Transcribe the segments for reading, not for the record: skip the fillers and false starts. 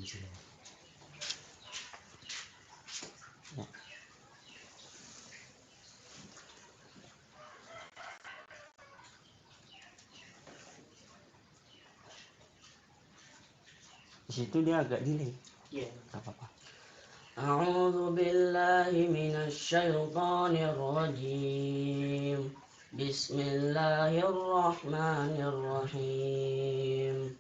Di situ dia agak delay. Iya. Gak apa-apa. A'udzu billahi minasy syaithanir rajim. Bismillahirrahmanirrahim.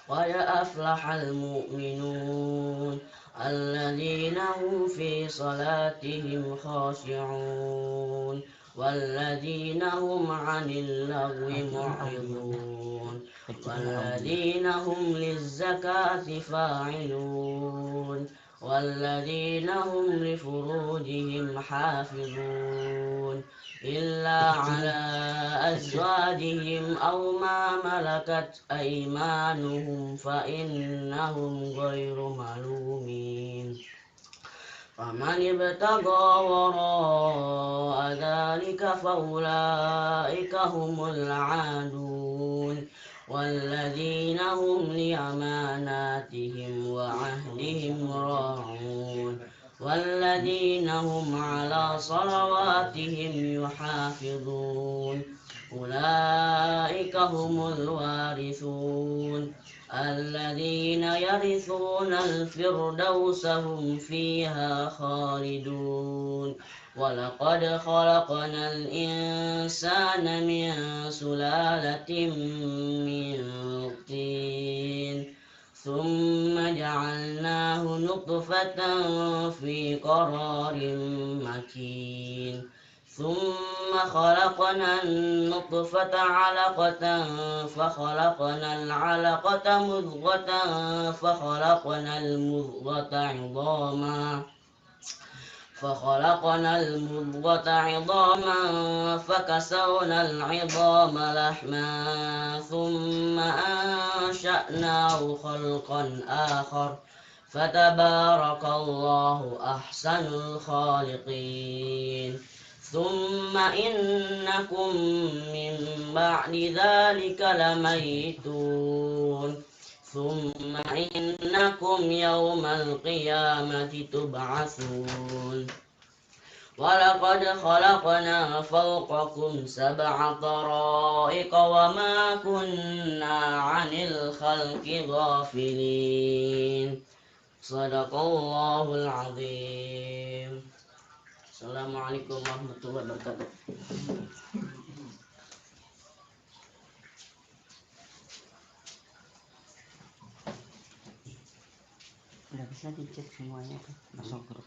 Qad aflahal mu'minun alladzina hum fi salatihim khashi'un walladzina hum 'anil lagwi mu'ridun walladzina hum lizzakati fa'ilun walladzina hum lifurujihim hafizun illa ala azwajihim aw ma malakat aymanuhum fa innahum ghairu malumin. Faman ibtagha wara'a dzalika faulaika humul 'adun walladzina hum li amanatihim wa 'ahdihim ra'un والذين هم على صلواتهم يحافظون أولئك هم الوارثون الذين يرثون الفردوس هم فيها خالدون ولقد خلقنا الإنسان من سلالة من طين ثم جعلناه نطفة في قرار مكين ثم خلقنا النطفة علقة فخلقنا العلقة مضغة فخلقنا المضغة عظاما فكسونا العظام لحما ثم أنشأناه خلقا آخر فتبارك الله أحسن الخالقين ثم إنكم من بعد ذلك لميتون ثم إنكم يوم القيامة تبعثون ولقد خلقنا فوقكم 7 طرائق وما كنا عن الخلق غافلين صدق الله العظيم. Assalamualaikum warahmatullahi wabarakatuh. Udah bisa dicek semuanya tuh, masuk grup.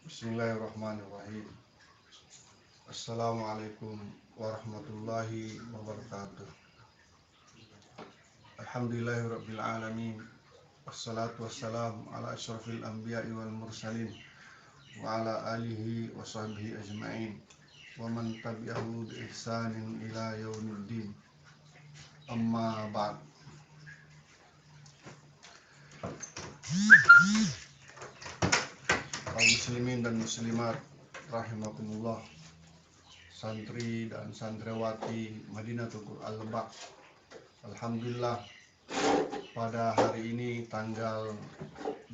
Bismillahirrahmanirrahim. Assalamualaikum warahmatullahi wabarakatuh. Alhamdulillahirabbil alamin. Wassalatu wassalamu ala asyrafil anbiya'i wal mursalin wa ala alihi wa sahbihi ajma'in wa man tabi'ahu bi ihsanin ila yaumiddin. Amma ba'd. Kaum muslimin dan muslimat rahimakumullah, santri dan santriwati Madinatul Qur'an Lebak. Alhamdulillah, pada hari ini tanggal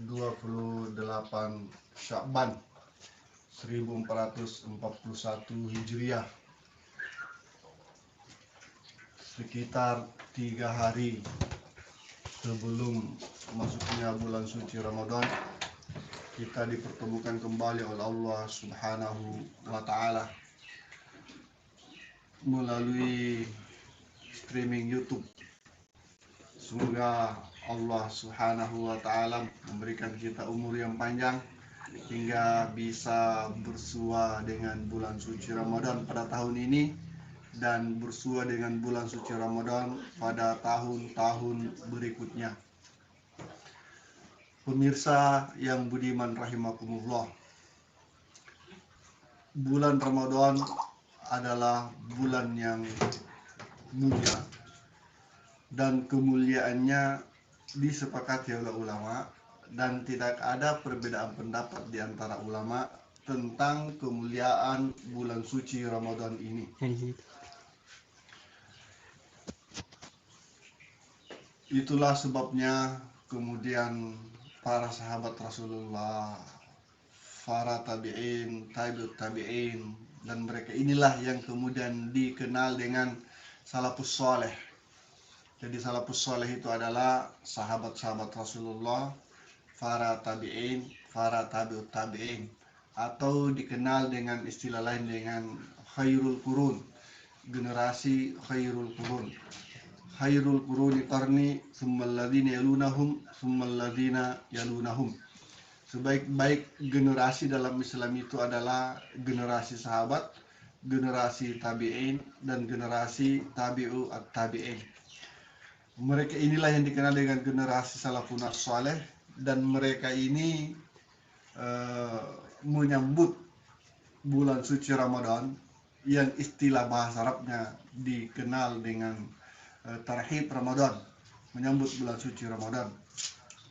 28 Sya'ban 1441 Hijriah, sekitar 3 hari sebelum masuknya bulan suci Ramadan, kita dipertemukan kembali oleh Allah Subhanahu wa Ta'ala melalui streaming YouTube. Semoga Allah Subhanahu wa Ta'ala memberikan kita umur yang panjang hingga bisa bersua dengan bulan suci Ramadan pada tahun ini dan bersua dengan bulan suci Ramadan pada tahun-tahun berikutnya. Pemirsa yang budiman rahimakumullah, bulan Ramadan adalah bulan yang mulia, dan kemuliaannya disepakati oleh ulama, dan tidak ada perbedaan pendapat di antara ulama tentang kemuliaan bulan suci Ramadan ini. Itulah sebabnya kemudian para sahabat Rasulullah, para tabi'in, tabi'ut tabi'in, dan mereka inilah yang kemudian dikenal dengan salafus soleh. Jadi salafus soleh itu adalah sahabat-sahabat Rasulullah, para tabi'in, para tabi'ut tabi'in, atau dikenal dengan istilah lain dengan khairul qurun, generasi khairul qurun. Khairul quruni qarni, tsummal ladzina yalunahum, tsummal ladzina yalunahum. Sebaik-baik generasi dalam Islam itu adalah generasi sahabat, generasi tabi'in, dan generasi tabi'u at-tabi'in. Mereka inilah yang dikenal dengan generasi salafun saleh, dan mereka ini menyambut bulan suci Ramadan yang istilah bahasa Arabnya dikenal dengan tarhib Ramadan, menyambut bulan suci Ramadan.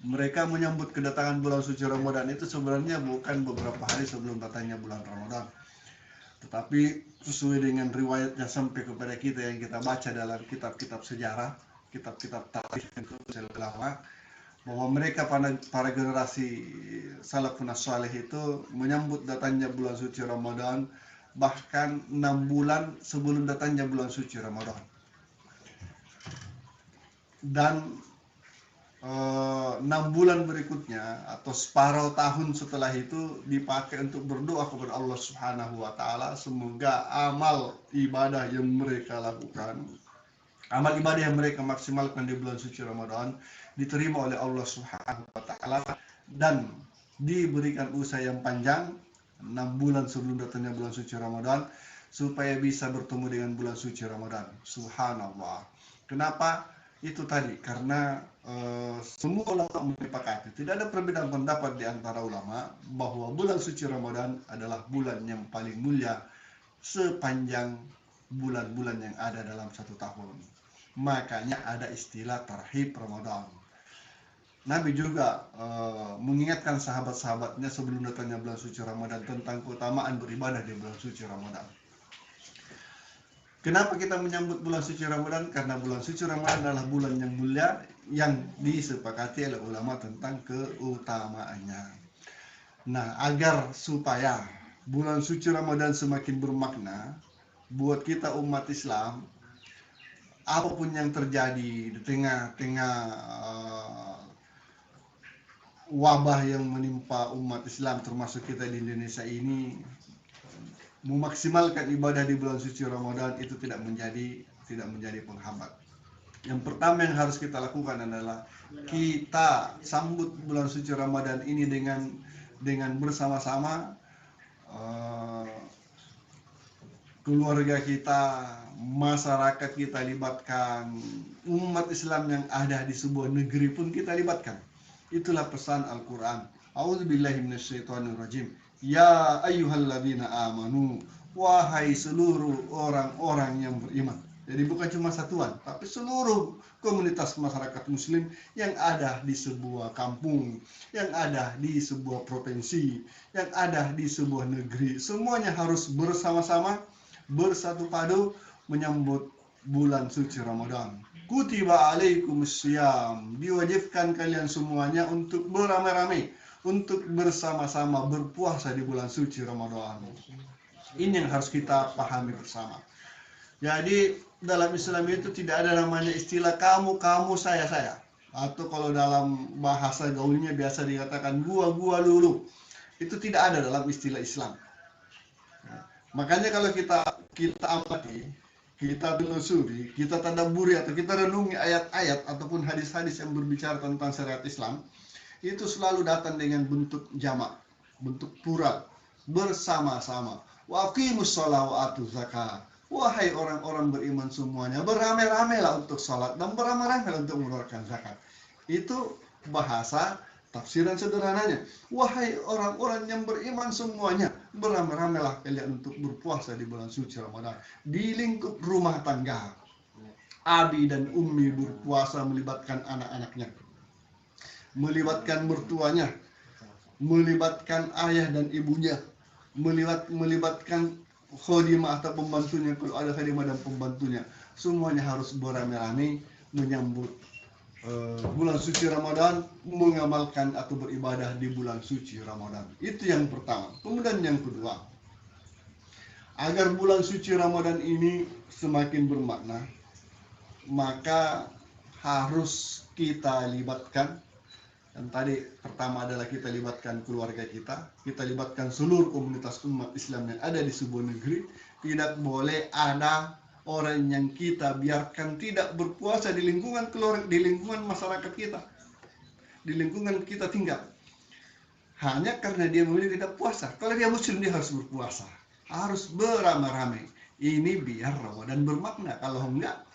Mereka menyambut kedatangan bulan suci Ramadan itu sebenarnya bukan beberapa hari sebelum datangnya bulan Ramadan, tetapi sesuai dengan riwayat yang sampai kepada kita yang kita baca dalam kitab-kitab sejarah, kitab-kitab tarikh yang lama, bahwa mereka para generasi salafun saleh itu menyambut datangnya bulan suci Ramadan bahkan 6 bulan sebelum datangnya bulan suci Ramadan. Dan 6 bulan berikutnya atau separuh tahun setelah itu dipakai untuk berdoa kepada Allah Subhanahu wa Ta'ala, semoga amal ibadah yang mereka lakukan, amal ibadah yang mereka maksimalkan di bulan suci Ramadan diterima oleh Allah Subhanahu wa Ta'ala dan diberikan usaha yang panjang 6 bulan sebelum datangnya bulan suci Ramadan supaya bisa bertemu dengan bulan suci Ramadan. Subhanallah. Kenapa? Itu tadi karena semua ulama menyepakati, tidak ada perbedaan pendapat di antara ulama bahwa bulan suci Ramadan adalah bulan yang paling mulia sepanjang bulan-bulan yang ada dalam satu tahun. Makanya ada istilah tarhib Ramadan. Nabi juga mengingatkan sahabat-sahabatnya sebelum datangnya bulan suci Ramadan tentang keutamaan beribadah di bulan suci Ramadan. Kenapa kita menyambut bulan suci Ramadan? Karena bulan suci Ramadan adalah bulan yang mulia yang disepakati oleh ulama tentang keutamaannya. Nah, agar supaya bulan suci Ramadan semakin bermakna buat kita umat Islam, apapun yang terjadi di tengah-tengah wabah yang menimpa umat Islam termasuk kita di Indonesia ini, memaksimalkan ibadah di bulan suci Ramadan itu tidak menjadi penghambat. Yang pertama yang harus kita lakukan adalah kita sambut bulan suci Ramadan ini dengan bersama-sama, keluarga kita, masyarakat kita libatkan, umat Islam yang ada di sebuah negeri pun kita libatkan. Itulah pesan Al-Quran. A'udzubillahi minasyaitonirrajim. Ya ayyuhalladzina amanu, wahai seluruh orang-orang yang beriman. Jadi bukan cuma satuan, tapi seluruh komunitas masyarakat muslim yang ada di sebuah kampung, yang ada di sebuah provinsi, yang ada di sebuah negeri. Semuanya harus bersama-sama, bersatu padu menyambut bulan suci Ramadan. Kutiba alaikumussyam, diwajibkan kalian semuanya untuk beramai-ramai, untuk bersama-sama berpuasa di bulan suci Ramadan. Ini yang harus kita pahami bersama. Jadi dalam Islam itu tidak ada namanya istilah kamu, saya. Atau kalau dalam bahasa gaulnya biasa dikatakan gua dulu. Itu tidak ada dalam istilah Islam. Makanya kalau kita amati, kita telusuri, kita tadabburi atau kita renungi ayat-ayat ataupun hadis-hadis yang berbicara tentang syariat Islam, itu selalu datang dengan bentuk jamak, bentuk plural, bersama-sama. Wa aqimus shalah wa atuz zakat. Wahai orang-orang beriman semuanya, beramai-ramailah untuk salat dan beramai-ramailah untuk mengeluarkan zakat. Itu bahasa tafsiran sederhananya. Wahai orang-orang yang beriman semuanya, beramai-ramailah kalian untuk berpuasa di bulan suci Ramadan di lingkup rumah tangga. abi dan ummi berpuasa melibatkan anak-anaknya, melibatkan mertuanya, melibatkan ayah dan ibunya, melibatkan khodimah atau pembantunya kalau ada khodimah dan pembantunya. Semuanya harus beramai-ramai menyambut bulan suci Ramadan, mengamalkan atau beribadah di bulan suci Ramadan. Itu yang pertama. Kemudian yang kedua, agar bulan suci Ramadan ini semakin bermakna, maka harus kita libatkan. Dan tadi pertama adalah kita libatkan keluarga kita libatkan seluruh komunitas umat Islam yang ada di sebuah negeri. Tidak boleh ada orang yang kita biarkan tidak berpuasa di lingkungan keluarga, di lingkungan masyarakat kita, di lingkungan kita tinggal, hanya karena dia memilih tidak puasa. Kalau dia muslim, dia harus berpuasa, harus beramai-ramai. Ini biar Ramadan bermakna. Kalau enggak,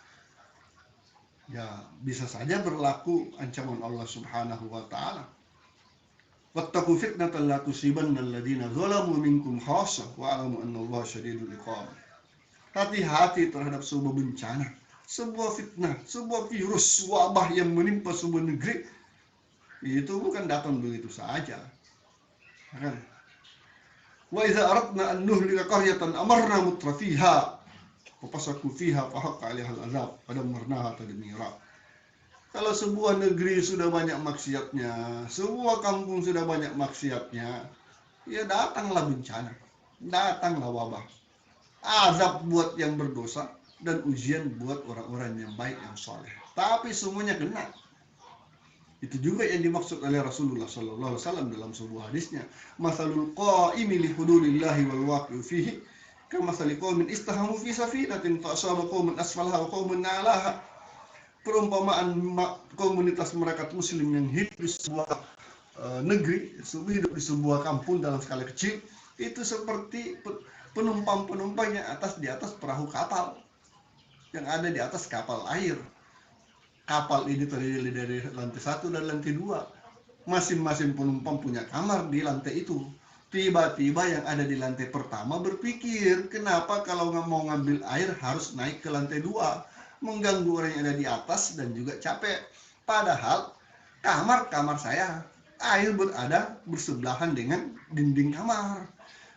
ya bisa saja berlaku ancaman Allah Subhanahu wa taala. Wattaqu fitnatan la tusibanna alladziina zalamu minkum khassah wa'lamu annallaha syadidul iqab. Hati-hati terhadap sebuah bencana, sebuah fitnah, sebuah virus wabah yang menimpa sebuah negeri. Itu bukan datang begitu saja. Kan? Wa idza aradna an nuhlika qaryatan amarna mutrafiha fafasaku fiha fahaqqa 'alaiha al-'adzab fadammarnaha tadmira. Kalau sebuah negeri sudah banyak maksiatnya, sebuah kampung sudah banyak maksiatnya, ya datanglah bencana, datanglah wabah. Azab buat yang berdosa dan ujian buat orang-orang yang baik, yang soleh. Tapi semuanya kena. Itu juga yang dimaksud oleh Rasulullah SAW dalam sebuah hadisnya. Masalul qa'imi li hududillahi wal waqi'u fihi kamasali qaumin istahamu fi safinatin fa asaba qauman asfalaha wa qaumun na'alaha. Perumpamaan komunitas masyarakat muslim yang hidup di sebuah negeri, hidup di sebuah kampung dalam skala kecil, itu seperti penumpang-penumpang yang di atas perahu kapal yang ada di atas kapal air. Kapal ini terdiri dari lantai 1 dan lantai 2. Masing-masing penumpang punya kamar di lantai itu. Tiba-tiba yang ada di lantai pertama berpikir, kenapa kalau mau ngambil air harus naik ke lantai 2? Mengganggu orang yang ada di atas dan juga capek. Padahal kamar saya, air berada bersebelahan dengan dinding kamar.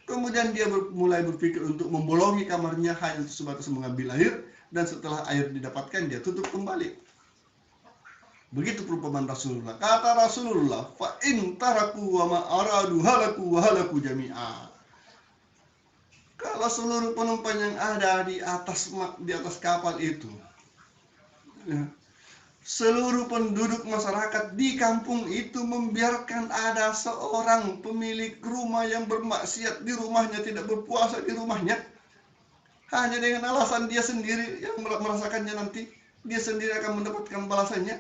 Kemudian dia mulai berpikir untuk membolongi kamarnya hanya sebatas mengambil air, dan setelah air didapatkan dia tutup kembali. Begitu perumpamaan Rasulullah. Kata Rasulullah, fa in taraku wa ma aradu halaku wa halaku jami'a. Kalau seluruh penumpang yang ada di atas kapal itu, ya, seluruh penduduk masyarakat di kampung itu membiarkan ada seorang pemilik rumah yang bermaksiat di rumahnya, tidak berpuasa di rumahnya, hanya dengan alasan dia sendiri yang merasakannya, nanti dia sendiri akan mendapatkan balasannya.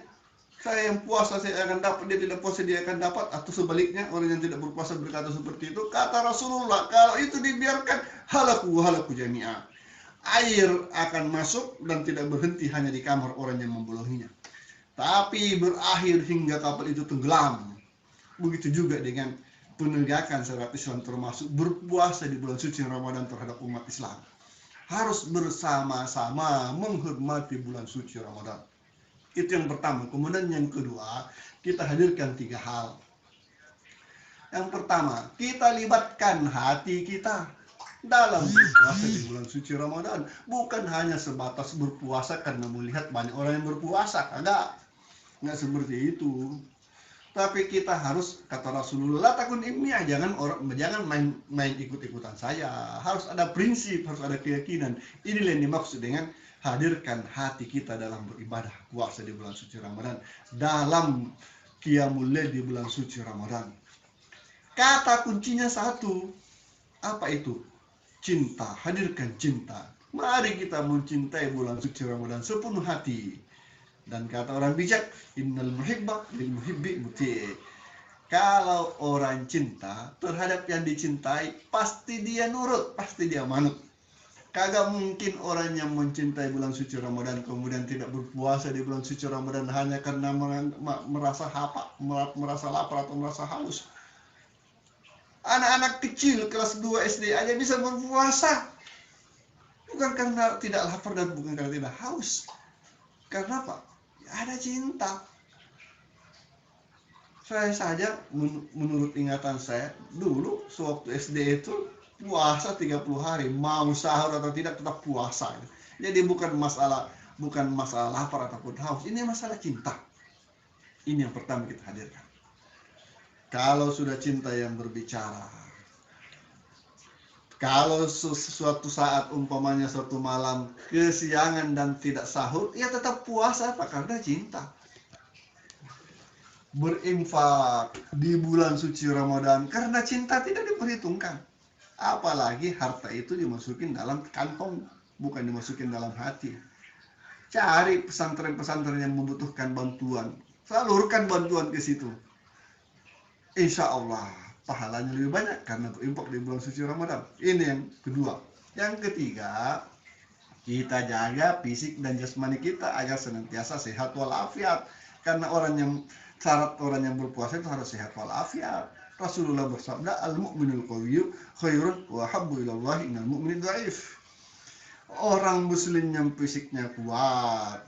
Saya yang puasa saya akan dapat, dia tidak puasa dia akan dapat, atau sebaliknya orang yang tidak berpuasa berkata seperti itu. Kata Rasulullah, kalau itu dibiarkan, halaku jami'a. Air akan masuk dan tidak berhenti hanya di kamar orang yang membolonginya, tapi berakhir hingga kapal itu tenggelam. Begitu juga dengan penegakan syariat Islam, termasuk berpuasa di bulan suci Ramadan terhadap umat Islam. Harus bersama-sama menghormati bulan suci Ramadan. Itu yang pertama. Kemudian yang kedua, kita hadirkan 3 hal. Yang pertama, kita libatkan hati kita dalam berpuasa di bulan suci Ramadan. Bukan hanya sebatas berpuasa karena melihat banyak orang yang berpuasa. Nggak seperti itu. Tapi kita harus, kata Rasulullah, takun ilmiah, jangan main ikut-ikutan saya. Harus ada prinsip, harus ada keyakinan. Inilah yang dimaksud dengan hadirkan hati kita dalam beribadah puasa di bulan suci Ramadan, dalam qiyamul lail di bulan suci Ramadan. Kata kuncinya satu. Apa itu? Cinta. Hadirkan cinta. Mari kita mencintai bulan suci Ramadan sepenuh hati. Dan kata orang bijak, innal muhibba lil muhibbi muti'. Kalau orang cinta terhadap yang dicintai, pasti dia nurut, pasti dia manut. Kagak mungkin orang yang mencintai bulan suci Ramadan kemudian tidak berpuasa di bulan suci Ramadan hanya karena merasa lapar atau merasa haus. Anak-anak kecil kelas 2 SD aja bisa berpuasa. Bukan karena tidak lapar dan bukan karena tidak haus. Karena apa? Ya, ada cinta. Saya saja menurut ingatan saya dulu sewaktu SD itu puasa 30 hari, mau sahur atau tidak tetap puasa. Jadi bukan masalah lapar ataupun haus, ini masalah cinta. Ini yang pertama kita hadirkan. Kalau sudah cinta yang berbicara, kalau suatu saat umpamanya suatu malam kesiangan dan tidak sahur, ya tetap puasa apa? Karena cinta. Berinfak di bulan suci Ramadan karena cinta tidak diperhitungkan. Apalagi harta itu dimasukin dalam kantong, bukan dimasukin dalam hati. Cari pesantren-pesantren yang membutuhkan bantuan, salurkan bantuan ke situ. Insya Allah pahalanya lebih banyak karena berinfak di bulan suci Ramadan. Ini yang kedua. Yang ketiga, kita jaga fisik dan jasmani kita agar senantiasa sehat walafiat. Karena syarat orang yang berpuasa itu harus sehat walafiat. Rasulullah bersabda, al-mu'minul qawiyyu khairun wa habbu ilallahi minal mu'minid dhaif. Orang muslim yang fisiknya kuat,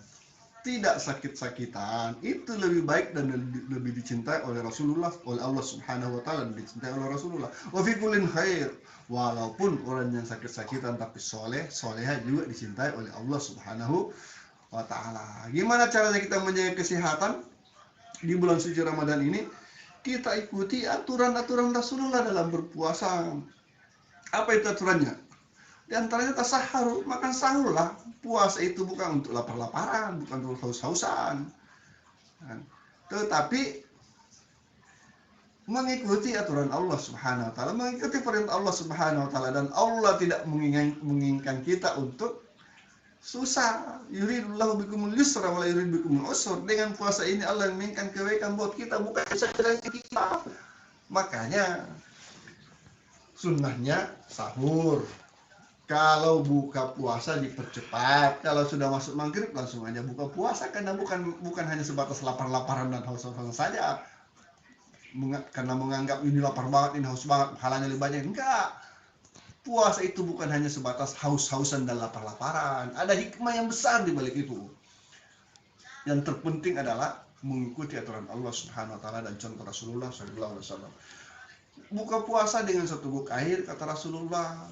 tidak sakit-sakitan, itu lebih baik dan lebih dicintai oleh Rasulullah, oleh Allah Subhanahu wa taala, dicintai oleh Rasulullah. Wa fi kullin khair. Walaupun orang yang sakit-sakitan tapi soleha juga dicintai oleh Allah Subhanahu wa taala. Gimana caranya kita menjaga kesehatan di bulan suci Ramadan ini? Kita ikuti aturan-aturan Rasulullah dalam berpuasa. Apa itu aturannya? Di antaranya tasahharu, makan sahur lah. Puasa itu bukan untuk lapar-laparan, bukan untuk haus-hausan. Tetapi mengikuti aturan Allah Subhanahu wa taala, mengikuti perintah Allah Subhanahu wa taala, dan Allah tidak menginginkan kita untuk susah. Yuridullahu bikumul yusra wa la yuridu bikumul usra. Dengan puasa ini Allah menginginkan kebaikan buat kita, bukan kesadaran kita. Makanya sunnahnya sahur. Kalau buka puasa dipercepat. Kalau sudah masuk maghrib langsung aja buka puasa, karena bukan hanya sebatas lapar-laparan dan haus-hausan saja. Karena menganggap ini lapar banget, ini haus banget, pahalanya lebih banyak. Enggak. Puasa itu bukan hanya sebatas haus-hausan dan lapar-laparan. Ada hikmah yang besar di balik itu. Yang terpenting adalah mengikuti aturan Allah Subhanahu wa taala dan contoh Rasulullah sallallahu alaihi wasallam. Buka puasa dengan seteguk air, kata Rasulullah,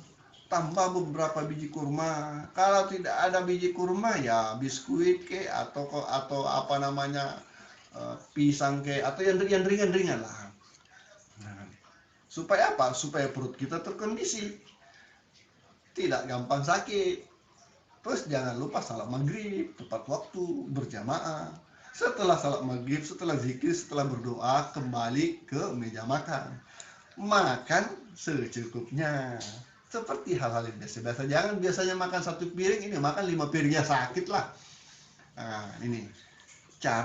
tambah beberapa biji kurma. Kalau tidak ada biji kurma, ya biskuit ke atau apa namanya, pisang ke, atau yang ringan-ringan lah. Supaya apa? Supaya perut kita terkondisi, tidak gampang sakit. Terus jangan lupa salat maghrib tepat waktu, berjamaah. Setelah salat maghrib, setelah zikir, setelah berdoa, kembali ke meja makan. Makan secukupnya. Seperti hal-hal yang biasa-biasa. Jangan biasanya makan 1 piring, ini makan 5 piringnya sakit lah. Nah, ini cara